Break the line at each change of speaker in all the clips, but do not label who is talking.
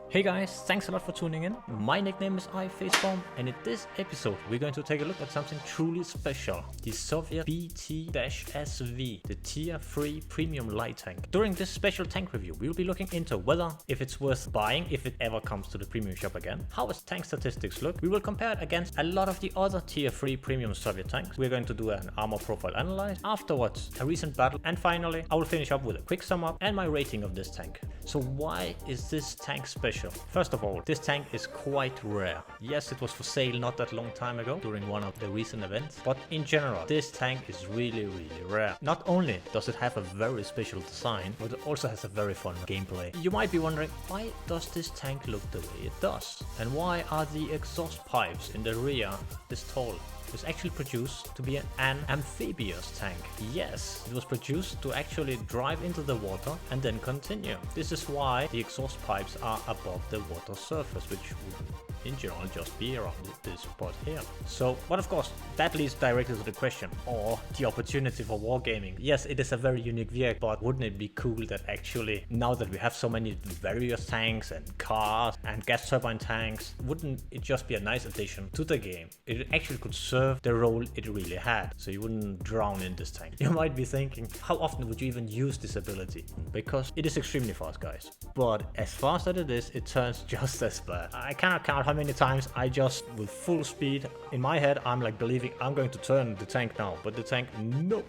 Hey guys, thanks a lot for tuning in. My nickname is iFaceBomb, and in this episode we're going to take a look at something truly special, the Soviet BT-SV, the Tier 3 Premium Light Tank. During this special tank review, we'll be looking into whether if it's worth buying if it ever comes to the premium shop again, how its tank statistics look. We will compare it against a lot of the other Tier 3 Premium Soviet tanks. We're going to do an armor profile analyze, afterwards a recent battle, and finally I will finish up with a quick sum up and my rating of this tank. So why is this tank special? First of all, this tank is quite rare. Yes, it was for sale not that long time ago during one of the recent events, but in general, this tank is really rare. Not only does it have a very special design, but it also has a very fun gameplay. You might be wondering, why does this tank look the way it does? And why are the exhaust pipes in the rear this tall? It's actually produced to be an amphibious tank. Yes, it was produced to actually drive into the water and then continue. This is why the exhaust pipes are above the water surface, which would in general just be around this spot here. So, but of course, that leads directly to the question, or the opportunity for wargaming. Yes, it is a very unique vehicle, but wouldn't it be cool that actually, now that we have so many various tanks and cars and gas turbine tanks, wouldn't it just be a nice addition to the game? It actually could serve the role it really had, so you wouldn't drown in this tank. You might be thinking, how often would you even use this ability? Because it is extremely fast, guys. But as fast as it is, it turns just as bad. I cannot count how many times I just, with full speed, in my head, I'm like believing I'm going to turn the tank now, but the tank, no,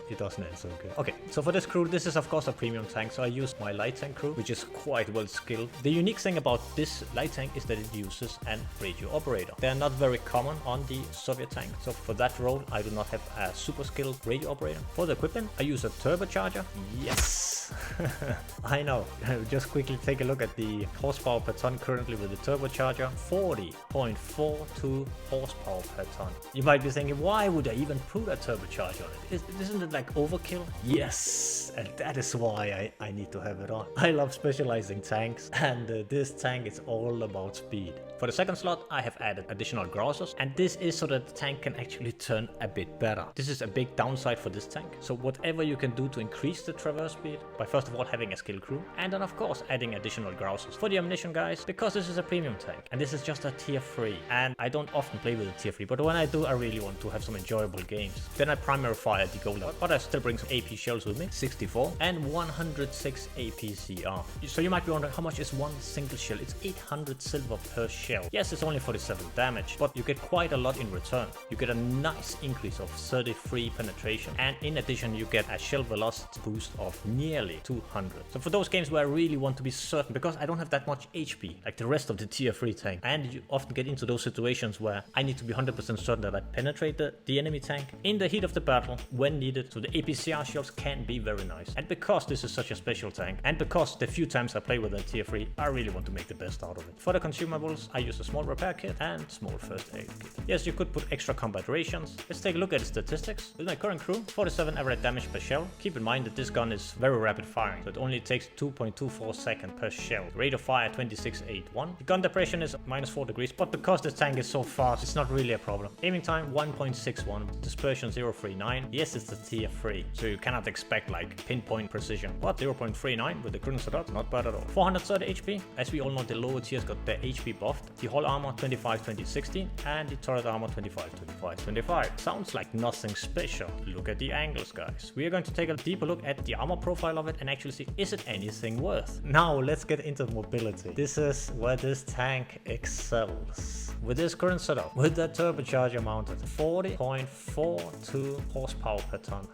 it doesn't end so good. Okay, so for this crew, this is of course a premium tank, so I use my light tank crew, which is quite well skilled. The unique thing about this light tank is that it uses an radio operator. They are not very common on the Soviet tank, so for that role, I do not have a super skilled radio operator. For the equipment, I use a turbocharger. Yes, I know. Just quickly take a look at the horsepower per ton currently with the turbocharger. 40.42 horsepower per ton. You might be thinking, why would I even put a turbocharger on it? Isn't it like overkill? Yes, and that is why I need to have it on. I love specializing tanks, and this tank is all about speed. For the second slot, I have added additional grousers, and this is so that the tank can actually turn a bit better. This is a big downside for this tank, so whatever you can do to increase the traverse speed, by first of all having a skilled crew, and then of course adding additional grousers. For the ammunition, guys, because this is a premium tank, and this is just a tier 3, and I don't often play with a tier 3, but when I do, I really want to have some enjoyable games. Then I primary fire the gold, but I still bring some AP shells with me, 64 and 106 APCR. So you might be wondering, how much is one single shell? It's 800 silver per shell. Yes, it's only 47 damage, but you get quite a lot in return. You get a nice increase of 33 penetration, and in addition you get a shell velocity boost of nearly 200. So for those games where I really want to be certain, because I don't have that much HP like the rest of the tier 3 tank, and you often get into those situations where I need to be 100% certain that I penetrate the enemy tank in the heat of the battle when needed, so the APCR shells can be very nice. And because this is such a special tank, and because the few times I play with a tier 3, I really want to make the best out of it. For the consumables, I use a small repair kit and small first aid kit. Yes, you could put extra combat rations. Let's take a look at the statistics. With my current crew, 47 average damage per shell. Keep in mind that this gun is very rapid firing, so it only takes 2.24 seconds per shell. Rate of fire 2681. The gun depression is -4 degrees, but because this tank is so fast, it's not really a problem. Aiming time 1.61, dispersion 0.39. Yes, it's a tier 3, so you cannot expect like pinpoint precision, but 0.39 with the current setup, not bad at all. 430 HP. As we all know, the lower tiers got their HP buffed. The hull armor 25-20-60 and the turret armor 25-25-25. Sounds like nothing special. Look at the angles, guys. We are going to take a deeper look at the armor profile of it and actually see, is it anything worth? Now let's get into mobility. This is where this tank excels. With this current setup, with that turbocharger mounted, 40.42 horsepower per ton.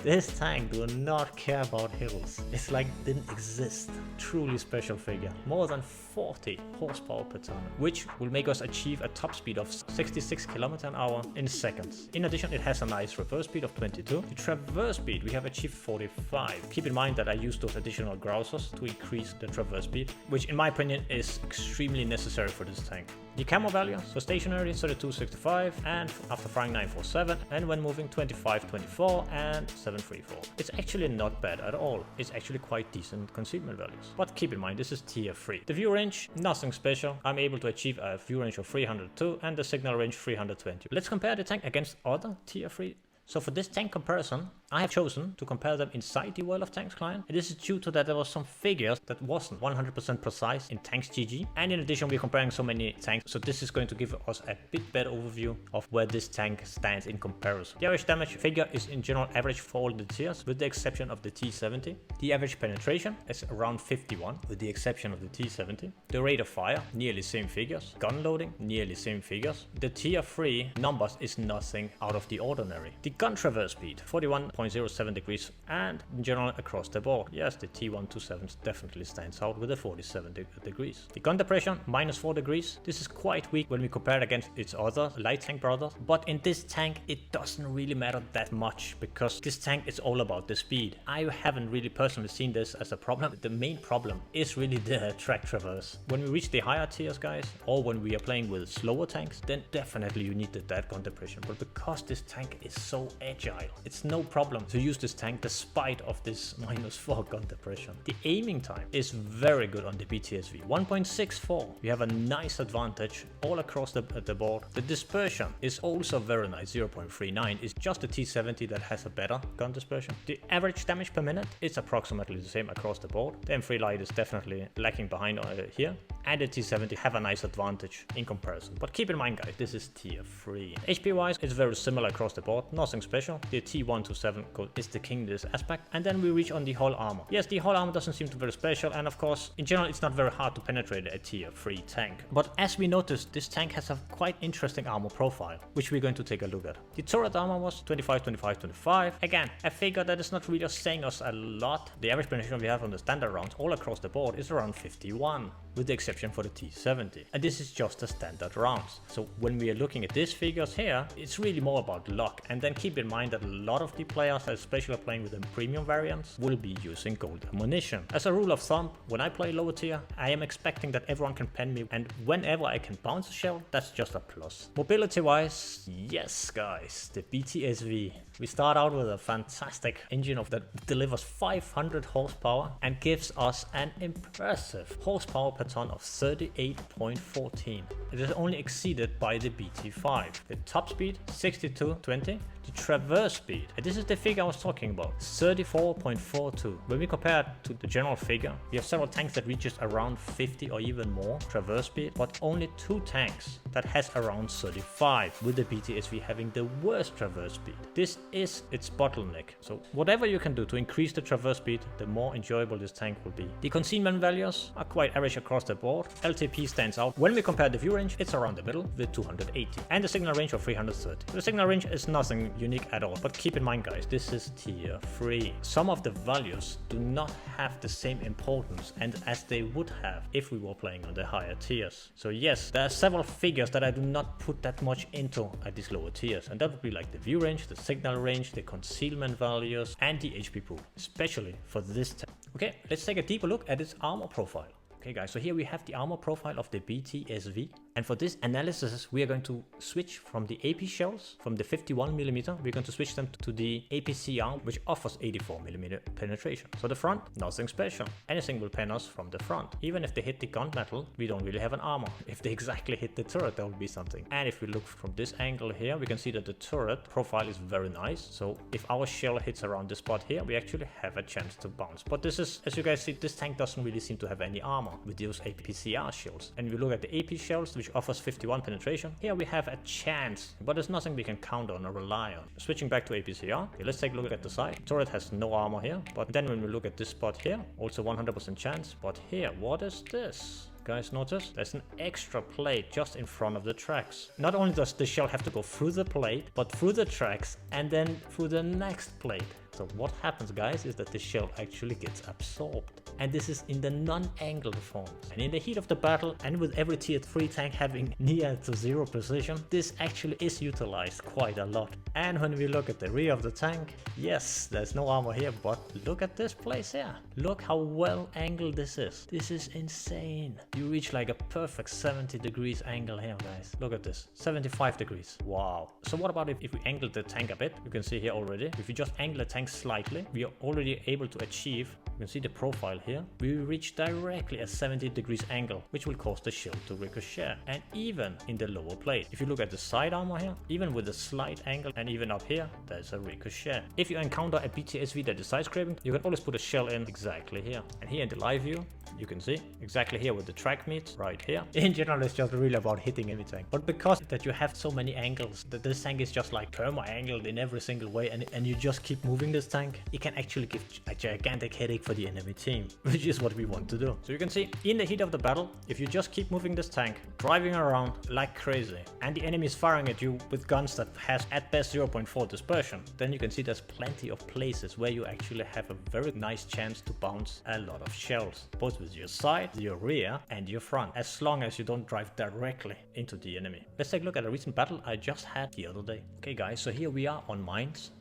This tank do not care about hills. It's like it didn't exist. Truly special figure. More than 40 horsepower per ton, which will make us achieve a top speed of 66 km/h in seconds. In addition, it has a nice reverse speed of 22. The traverse speed, we have achieved 45. Keep in mind that I use those additional grousers to increase the traverse speed, which in my opinion is extremely necessary for this tank. The camo value, so stationary 3265, and after firing 947, and when moving 2524 and 734. It's actually not bad at all. It's actually quite decent concealment values. But keep in mind, this is tier 3. The view range, nothing special. I'm able to achieve a view range of 302 and the signal range 320. Let's compare the tank against other tier 3. So for this tank comparison, I have chosen to compare them inside the World of Tanks client, and this is due to that there was some figures that wasn't 100% precise in Tanks GG, and in addition we're comparing so many tanks, so this is going to give us a bit better overview of where this tank stands in comparison. The average damage figure is in general average for all the tiers, with the exception of the T70. The average penetration is around 51, with the exception of the T70. The rate of fire, nearly same figures. Gun loading, nearly same figures. The tier 3 numbers is nothing out of the ordinary. The gun traverse speed, 41.07 degrees, and in general across the board. Yes, the T127 definitely stands out with a 47 degrees. The gun depression, -4 degrees. This is quite weak when we compare it against its other light tank brothers, but in this tank it doesn't really matter that much because this tank is all about the speed. I haven't really personally seen this as a problem. The main problem is really the track traverse. When we reach the higher tiers, guys, or when we are playing with slower tanks, then definitely you need that gun depression. But because this tank is so agile, it's no problem to use this tank despite of this -4 gun depression. The aiming time is very good on the BTSV, 1.64. We have a nice advantage all across the board. The dispersion is also very nice, 0.39. It's just the T70 that has a better gun dispersion. The average damage per minute is approximately the same across the board. The M3 Light is definitely lacking behind here, and the T70 have a nice advantage in comparison. But keep in mind, guys, this is tier 3. HP wise, it's very similar across the board, nothing special. The T127 is the king in this aspect, and then we reach on the hull armor. Yes, the hull armor doesn't seem to be very special, and of course, in general, it's not very hard to penetrate a tier 3 tank. But as we noticed, this tank has a quite interesting armor profile, which we're going to take a look at. The turret armor was 25, 25, 25. Again, a figure that is not really saying us a lot. The average penetration we have on the standard rounds all across the board is around 51, with the exception for the T70. And this is just the standard rounds. So when we are looking at these figures here, it's really more about luck. And then keep in mind that a lot of the players, especially playing with the premium variants, will be using gold ammunition. As a rule of thumb, when I play lower tier, I am expecting that everyone can pen me, and whenever I can bounce a shell, that's just a plus. Mobility wise, yes guys, the BTSV. We start out with a fantastic engine that delivers 500 horsepower and gives us an impressive horsepower per ton of 38.14. It is only exceeded by the BT5. The top speed, 62.20. The traverse speed, and this is the figure I was talking about, 34.42. When we compare it to the general figure, we have several tanks that reaches around 50 or even more traverse speed, but only 2 tanks that has around 35, with the BTSV having the worst traverse speed. This is its bottleneck. So whatever you can do to increase the traverse speed, the more enjoyable this tank will be. The concealment values are quite average across the board. LTP stands out. When we compare the view range, it's around the middle with 280, and the signal range of 330. The signal range is nothing unique at all, but keep in mind, guys, this is tier 3. Some of the values do not have the same importance and as they would have if we were playing on the higher tiers. So yes, there are several figures that I do not put that much into at these lower tiers, and that would be like the view range, the signal range, the concealment values, and the HP pool, especially for this tank. Okay, let's take a deeper look at its armor profile. Okay guys, so here we have the armor profile of the BTSV, and for this analysis we are going to switch from the AP shells, from the 51mm, we're going to switch them to the APCR, which offers 84mm penetration. So the front, nothing special. Anything will pen us from the front. Even if they hit the gunmetal, we don't really have an armor. If they exactly hit the turret, there will be something. And if we look from this angle here, we can see that the turret profile is very nice. So if our shell hits around the spot here, we actually have a chance to bounce. But this is, as you guys see, this tank doesn't really seem to have any armor with those APCR shells. And we look at the AP shells, which offers 51 penetration. Here we have a chance, but there's nothing we can count on or rely on. Switching back to APCR, okay, let's take a look at the side. Turret has no armor here, but then when we look at this spot here, also 100% chance. But here, what is this? Guys, notice there's an extra plate just in front of the tracks. Not only does the shell have to go through the plate, but through the tracks and then through the next plate. So what happens, guys, is that the shell actually gets absorbed. And this is in the non-angled form. And in the heat of the battle, and with every tier 3 tank having near to 0 precision, this actually is utilized quite a lot. And when we look at the rear of the tank, yes, there's no armor here, but look at this place here. Look how well angled this is. This is insane. You reach like a perfect 70 degrees angle here, guys. Look at this, 75 degrees. Wow. So what about if we angle the tank a bit? You can see here already. If you just angle the tank slightly, we are already able to achieve, you can see the profile here, we will reach directly a 70 degrees angle, which will cause the shield to ricochet, and even in the lower plate. If you look at the side armor here, even with a slight angle and even up here, there's a ricochet. If you encounter a BTSV that is side scraping, you can always put a shell in exactly here. And here in the live view, you can see exactly here with the track meet right here. In general, it's just really about hitting any tank. But because that you have so many angles, that this tank is just like perma-angled in every single way, and you just keep moving this tank, it can actually give a gigantic headache for the enemy team, which is what we want to do. So you can see, in the heat of the battle, if you just keep moving this tank, driving around like crazy, and the enemy is firing at you with guns that has at best 0.4 dispersion, then you can see there's plenty of places where you actually have a very nice chance to bounce a lot of shells, both with your side, your rear, and your front, as long as you don't drive directly into the enemy. Let's take a look at a recent battle I just had the other day. Okay guys, so here we are on mines,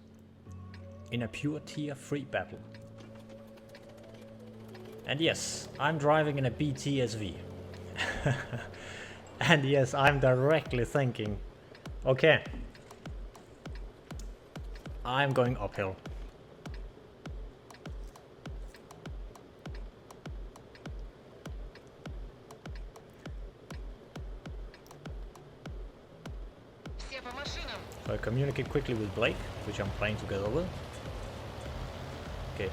in a pure tier 3 battle. And yes, I'm driving in a BTSV. And yes, I'm directly thinking, okay, I'm going uphill. So I communicate quickly with Blake, which I'm playing together with. Okay,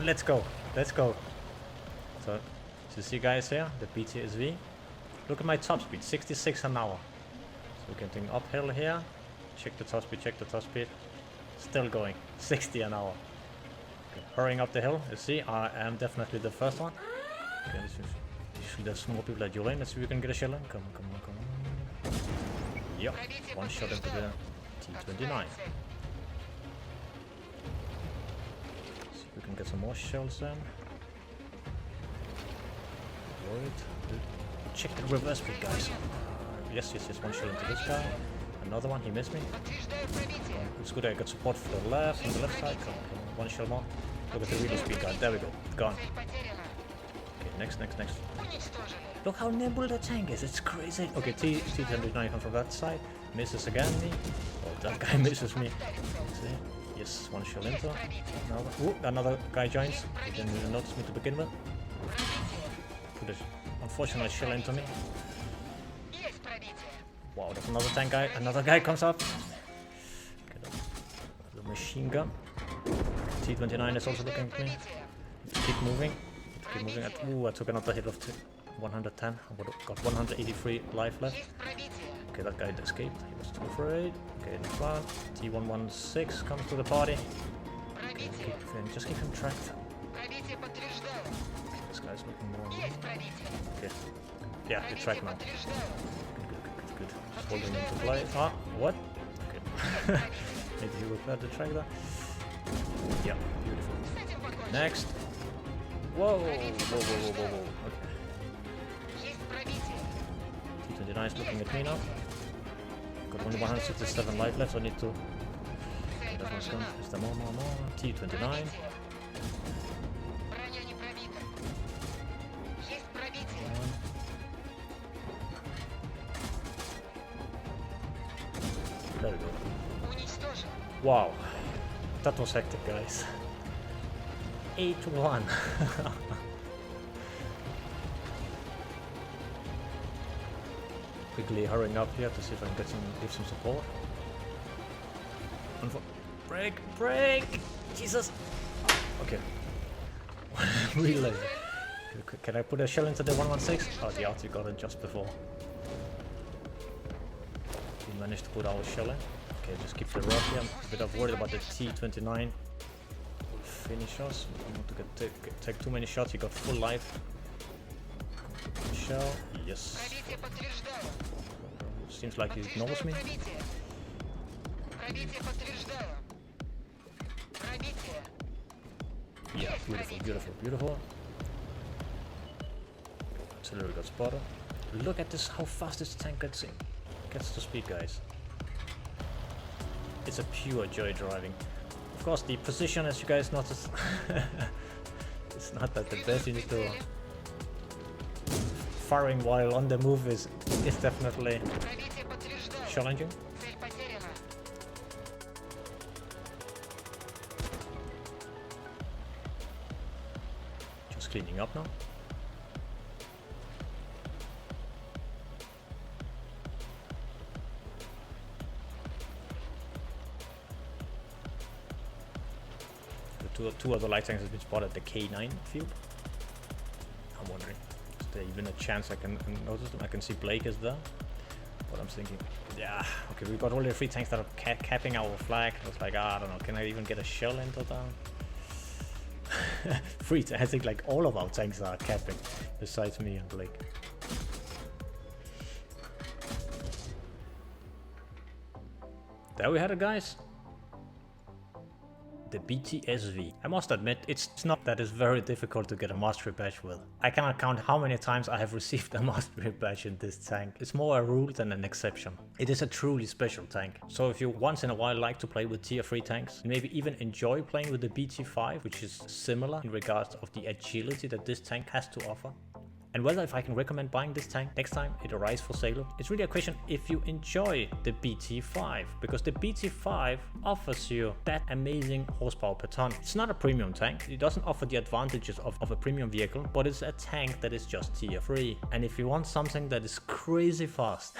let's go, let's go. So you see guys here, the BTSV. Look at my top speed, 66 an hour. So we're getting uphill here. Check the top speed, check the top speed. Still going, 60 an hour. Okay, hurrying up the hill, you see, I am definitely the first one. Okay, usually there's more people at your lane. Let's see if we can get a shell in. Come on, come on, come on. Yep, one shot into the T29. See if we can get some more shells in. Check the reverse speed, guys. Yes, one shell into this guy. Another one, he missed me. It's good I got support for the left, on the left side. Come on, one shell more. Look at the real speed guy. There we go. Gone. Okay, next. Look how nimble the tank is. It's crazy. Okay, T29 comes from that side. Misses again me. Oh, that guy misses me. See? Yes, one shell into. Another guy joins. He didn't even notice me to begin with. Put it, unfortunately, shell into me. Wow, there's another tank guy. Another guy comes up. Okay, the machine gun. T29 is also looking at me. Keep moving. Keep moving. I took another hit of 110. I got 183 life left. Okay, that guy escaped. He was too afraid. Okay, next one. T116 comes to the party. Okay, just keep him tracked. This guy's looking more. Okay. Yeah, you're tracked now. Good. Just holding him to play. Ah, what? Okay. Maybe he repaired the track there. Yeah, beautiful. Okay, next. Whoa. Okay. T29 is looking at me now. Got only 167 life left, so I need to. Okay, that one's gone. Is there more? T29. There we go. Wow, that was hectic, guys. 8-1. Quickly hurrying up here to see if I can give some support. Break! Jesus! Okay. Really? Can I put a shell into the 116? Oh, the RT got it just before. We managed to put our shell in. Okay, just keep the rock here. I'm a bit worried about the T29. Will finish us. I don't want to take too many shots. He got full life. Shell. Yes. Seems like he ignores me. Yeah, beautiful. Artillery got spotted. Look at this, how fast this tank gets to speed, guys. It's a pure joy driving. Of course, the position, as you guys noticed, it's not that the best. You need to firing while on the move is definitely challenging. cleaning up now. The two other light tanks have been spotted at the K9 field. I'm wondering, is there even a chance I can notice them? I can see Blake is there. But I'm thinking, yeah, okay, we've got only 3 tanks that are capping our flag. It's like, I don't know, can I even get a shell into them? 3, I think like all of our tanks are capping, besides me and Blake. There we had it, guys. The BTSV. I must admit, it's not that it's very difficult to get a mastery badge with. I cannot count how many times I have received a mastery badge in this tank. It's more a rule than an exception. It is a truly special tank. So if you once in a while like to play with tier 3 tanks, maybe even enjoy playing with the BT5, which is similar in regards of the agility that this tank has to offer, and whether if I can recommend buying this tank next time it arrives for sale, it's really a question if you enjoy the BT5, because the BT5 offers you that amazing horsepower per ton. It's not a premium tank, it doesn't offer the advantages of a premium vehicle, but it's a tank that is just tier 3. And if you want something that is crazy fast,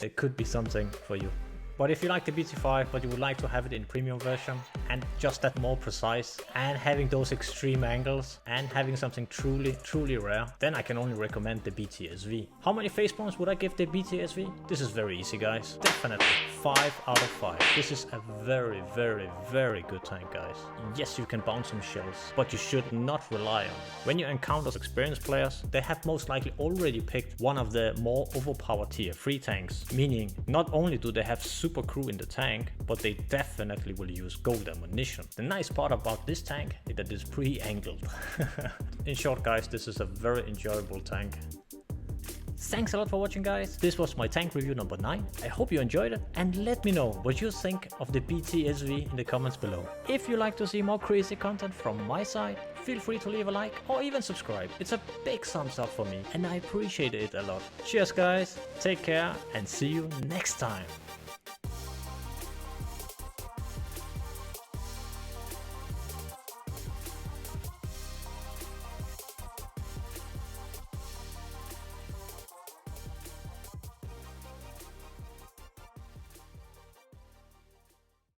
it could be something for you. But if you like the BT5 but you would like to have it in premium version and just that more precise and having those extreme angles and having something truly rare, then I can only recommend the BTSV. How many face bombs would I give the BTSV? This is very easy, guys. Definitely 5 out of 5. This is a very good tank, guys. Yes, you can bounce some shells, but you should not rely on it. When you encounter experienced players, they have most likely already picked one of the more overpowered tier 3 tanks, meaning not only do they have super crew in the tank, but they definitely will use gold ammunition. The nice part about this tank is that it's pre-angled. In short, guys, this is a very enjoyable tank. Thanks a lot for watching, guys. This was my tank review number 9. I hope you enjoyed it, and let me know what you think of the BTSV in the comments below. If you like to see more crazy content from my side, feel free to leave a like or even subscribe. It's a big thumbs up for me and I appreciate it a lot. Cheers, guys, take care and see you next time.